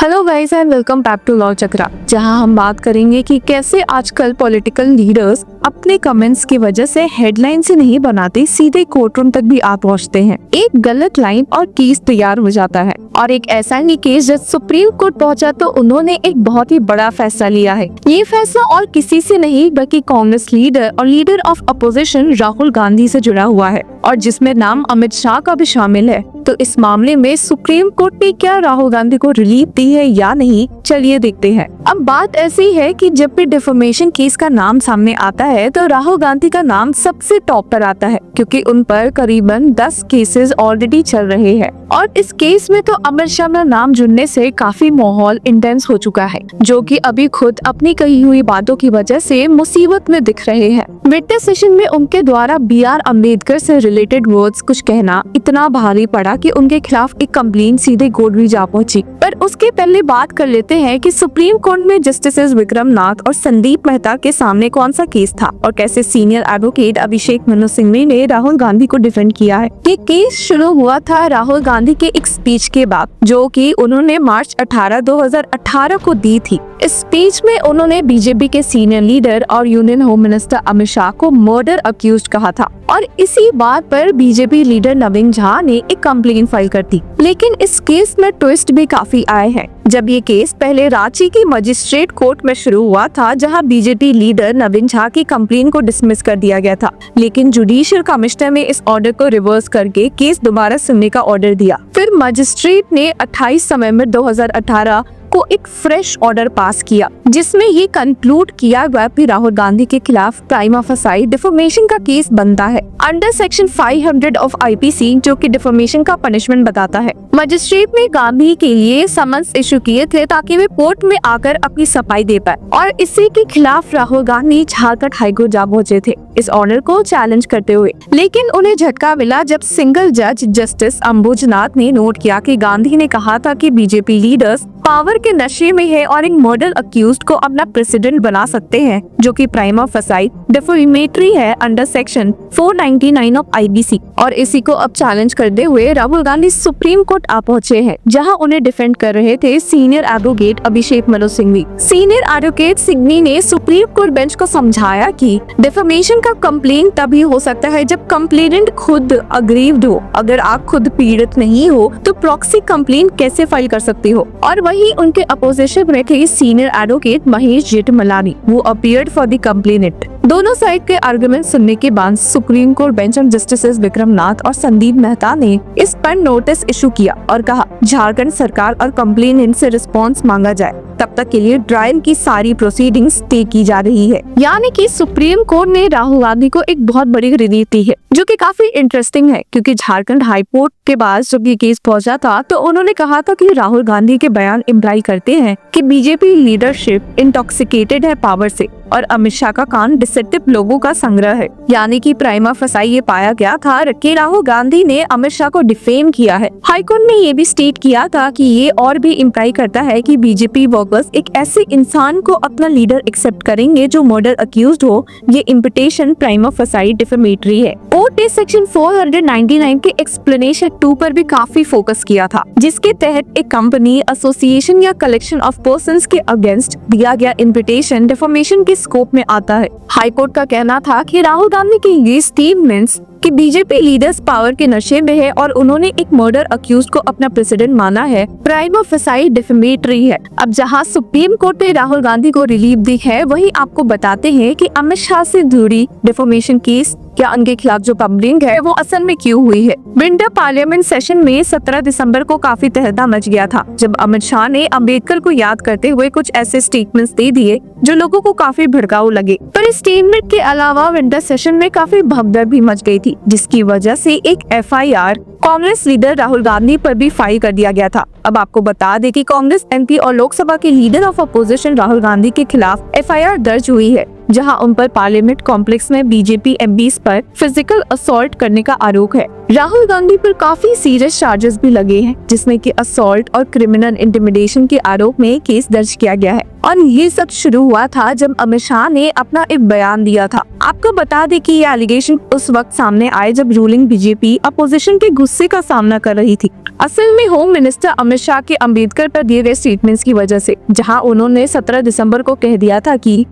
Hello guys and welcome back to law Chakra, जहां हम बात करेंगे कि कैसे आजकल पॉलिटिकल लीडर्स अपने कमेंट्स की वजह से हेडलाइन से नहीं बनाते, सीधे कोर्टरूम तक भी आ पहुंचते हैं। एक गलत लाइन और केस तैयार हो जाता है। और एक ऐसा ही केस जब सुप्रीम कोर्ट पहुंचा तो उन्होंने एक बहुत ही बड़ा फैसला लिया है। ये फैसला और किसी से नहीं बल्कि कांग्रेस लीडर और leader of opposition Rahul Gandhi से जुड़ा हुआ है, और जिसमें नाम अमित शाह का भी शामिल है। तो इस मामले में सुप्रीम कोर्ट ने क्या राहुल गांधी को रिलीफ दी है या नहीं, चलिए देखते हैं। अब बात ऐसी है कि जब भी डिफेमेशन केस का नाम सामने आता है तो राहुल गांधी का नाम सबसे टॉप पर आता है, क्योंकि उन पर करीबन 10 केसेस ऑलरेडी चल रहे हैं। और इस केस में तो अमित शाह का नाम जुड़ने से काफी माहौल इंटेंस हो चुका है, जो कि अभी खुद अपनी कही हुई बातों की वजह से मुसीबत में दिख रहे हैं। विटनेस सेशन में उनके द्वारा BR अम्बेडकर से रिलेटेड वर्ड्स कुछ कहना इतना भारी पड़ा कि उनके खिलाफ एक कंप्लेंट सीधे कोर्ट भी जा पहुंची। पर उसके पहले बात कर लेते हैं कि सुप्रीम कोर्ट में जस्टिसेस विक्रम नाथ और संदीप मेहता के सामने कौन सा केस था और कैसे सीनियर एडवोकेट अभिषेक मनु सिंघवी ने राहुल गांधी को डिफेंड किया है। ये केस शुरू हुआ था राहुल गांधी के एक स्पीच के बाद, जो कि उन्होंने मार्च 18, 2018 को दी थी। इस स्पीच में उन्होंने बीजेपी के सीनियर लीडर और union home minister Amit Shah को मर्डर अक्यूज्ड कहा था, और इसी बात पर बीजेपी लीडर नवीन झा ने एक कंप्लेंट फाइल कर दी। लेकिन इस केस में ट्विस्ट भी काफी आए हैं। जब ये केस पहले रांची की मजिस्ट्रेट कोर्ट में शुरू हुआ था, जहां बीजेपी लीडर नवीन झा की कंप्लेंट को डिसमिस कर दिया गया था, लेकिन जुडिशियल कमिश्नर ने इस ऑर्डर को रिवर्स करके केस दोबारा सुनने का ऑर्डर दिया। फिर मजिस्ट्रेट ने 28 नवंबर 2018 को एक फ्रेश ऑर्डर पास किया, जिसमें ये कंक्लूड किया गया कि राहुल गांधी के खिलाफ प्राइमा फेसाई डिफेमेशन का केस बनता है अंडर सेक्शन 500 ऑफ IPC, जो कि डिफेमेशन का पनिशमेंट बताता है। मजिस्ट्रेट ने गांधी के लिए समन्स इशू किए थे ताकि वे कोर्ट में आकर अपनी सफाई दे पाए, और इसी के खिलाफ राहुल गांधी झारखंड हाईकोर्ट जा पहुंचे थे इस ऑर्डर को चैलेंज करते हुए। लेकिन उन्हें झटका मिला जब सिंगल जज जस्टिस अंबुजनाथ ने नोट किया कि गांधी ने कहा था कि बीजेपी लीडर्स पावर के नशे में है और एक मर्डर अक्यूज्ड को अपना प्रेसिडेंट बना सकते हैं, जो कि प्राइमा फेसाई डिफेमेटरी है अंडर सेक्शन 499 ऑफ IBC। और इसी को अब चैलेंज करते हुए राहुल गांधी सुप्रीम कोर्ट आ पहुंचे हैं, जहां उन्हें डिफेंड कर रहे थे senior advocate Abhishek Manu Singhvi. Senior advocate Singhvi ने सुप्रीम कोर्ट बेंच को समझाया कि डिफेमेशन का कंप्लेंट तभी हो सकता है जब कंप्लेनेंट खुद अग्रीव्ड हो। अगर आप खुद पीड़ित नहीं हो तो प्रॉक्सी कंप्लेंट कैसे फाइल कर सकती हो। और वही उनके अपोजिशन में थे सीनियर एडवोकेट महेश जेठमलानी, वो अपीयर्ड फॉर द कंप्लेनेंट। दोनों साइड के आर्गुमेंट सुनने के बाद Supreme Court bench of justices Vikram Nath और संदीप मेहता ने इस पर नोटिस इशू किया और कहा झारखंड सरकार और कंप्लेनेंट से रिस्पांस मांगा जाए, तब तक के लिए ट्रायल की सारी प्रोसीडिंग्स स्टे की जा रही है। यानी कि सुप्रीम कोर्ट ने राहुल गांधी को एक बहुत बड़ी रिलीफ दी है, जो कि काफी इंटरेस्टिंग है, क्योंकि झारखंड हाई कोर्ट के बाद जब ये केस पहुंचा था तो उन्होंने कहा था कि राहुल गांधी के बयान इम्प्लाई करते हैं कि बीजेपी लीडरशिप इंटॉक्सिकेटेड है पावर से, और अमित शाह का कान डिसेप्टिव लोगों का संग्रह है। यानी कि प्राइमा फेसाई ये पाया गया था कि राहुल गांधी ने अमित शाह को डिफेम किया है। हाईकोर्ट ने ये भी स्टेट किया था कि ये और भी इम्प्लाई करता है कि बीजेपी वर्कर्स एक ऐसे इंसान को अपना लीडर एक्सेप्ट करेंगे जो मर्डर अक्यूज्ड हो। ये इम्पिटेशन प्राइमा फेसाई डिफेमेटरी है। कोर्ट ने सेक्शन 499 के एक्सप्लेनेशन 2 पर भी काफी फोकस किया था, जिसके तहत एक कंपनी, एसोसिएशन या कलेक्शन ऑफ पर्संस के अगेंस्ट दिया गया इन्विटेशन डिफेमेशन के स्कोप में आता है। हाईकोर्ट का कहना था कि राहुल गांधी के ये स्टेटमेंट्स कि बीजेपी लीडर्स पावर के नशे में है और उन्होंने एक मर्डर अक्यूज्ड को अपना प्रेसिडेंट माना है, प्राइमा फेसाई डिफेमेटरी है। अब जहां सुप्रीम कोर्ट ने राहुल गांधी को रिलीफ दी है, वहीं आपको बताते हैं कि अमित शाह से जुड़ी डिफेमेशन केस या उनके खिलाफ जो कंप्लेंट है वो असल में क्यों हुई है। विंटर पार्लियामेंट सेशन में 17 दिसंबर को काफी तहलका मच गया था, जब अमित शाह ने अम्बेडकर को याद करते हुए कुछ ऐसे स्टेटमेंट्स दे दिए जो लोगों को काफी भड़काऊ लगे। पर इस स्टेटमेंट के अलावा विंटर सेशन में काफी भगदड़ भी मच गई थी, जिसकी वजह से एक FIR कांग्रेस लीडर राहुल गांधी पर भी फाइल कर दिया गया था। अब आपको बता दें कि कांग्रेस MP और लोकसभा के leader of opposition Rahul Gandhi के खिलाफ FIR दर्ज हुई है, जहां उन पर पार्लियामेंट कॉम्प्लेक्स में बीजेपी MPs पर फिजिकल असॉल्ट करने का आरोप है। राहुल गांधी पर काफी सीरियस चार्जेस भी लगे हैं, जिसमें कि असॉल्ट और क्रिमिनल इंटिमिडेशन के आरोप में केस दर्ज किया गया है। और ये सब शुरू हुआ था जब अमित शाह ने अपना एक बयान दिया था। आपको बता दें कि ये एलिगेशन उस वक्त सामने आए जब रूलिंग बीजेपी अपोजिशन के गुस्से का सामना कर रही थी। असल में होम मिनिस्टर अमित शाह के अंबेडकर पर दिए गए स्टेटमेंट्स की वजह से, जहां उन्होंने 17 दिसंबर को कह दिया था कि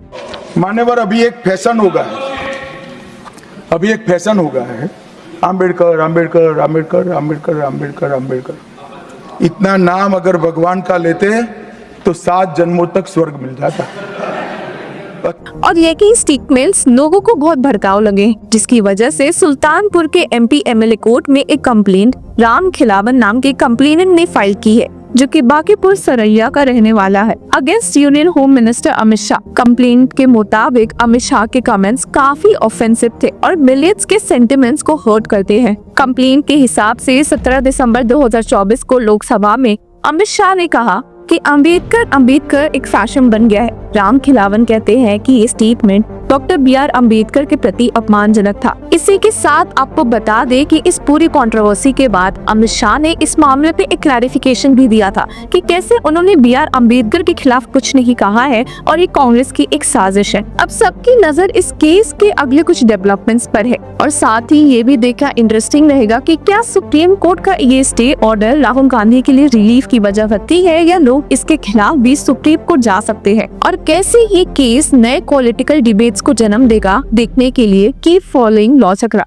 मान्यवर अभी एक फैशन हो गया है अंबेडकर अंबेडकर अंबेडकर अंबेडकर अंबेडकर अंबेडकर। इतना नाम अगर भगवान का लेते तो 7 जन्मों तक स्वर्ग मिल जाता। और ये कि स्टेटमेंट्स लोगों को बहुत भड़काऊ लगे, जिसकी वजह से सुल्तानपुर के एमपी एमएलए कोर्ट में एक कंप्लेंट राम खिलावन नाम के कंप्लेनेंट ने फाइल की है, जो कि बांकीपुर सरैया का रहने वाला है, against union home minister Amit Shah. Complaint के मुताबिक अमित शाह के कमेंट्स काफी ऑफेंसिव थे और मिलियंस के सेंटिमेंट्स को हर्ट करते हैं। कंप्लेंट के हिसाब से 17 दिसंबर 2024 को लोकसभा में अमित शाह ने कहा कि अंबेडकर एक फैशन बन गया है। राम खिलावन कहते हैं कि ये स्टेटमेंट डॉक्टर BR अम्बेडकर के प्रति अपमानजनक था। इसी के साथ आपको बता दें कि इस पूरी कंट्रोवर्सी के बाद अमित शाह ने इस मामले पे एक क्लैरिफिकेशन भी दिया था कि कैसे उन्होंने BR अम्बेडकर के खिलाफ कुछ नहीं कहा है और ये कांग्रेस की एक साजिश है। अब सबकी नजर इस केस के अगले कुछ डेवलपमेंट्स पर है और साथ ही ये भी देखना इंटरेस्टिंग रहेगा कि क्या सुप्रीम कोर्ट का ये स्टे ऑर्डर राहुल गांधी के लिए रिलीफ की वजह बनती है या लोग इसके खिलाफ भी सुप्रीम कोर्ट जा सकते हैं, और कैसे ये केस नए पॉलिटिकल डिबेट्स को जन्म देगा। देखने के लिए कीप फॉलोइंग लॉ चक्रा।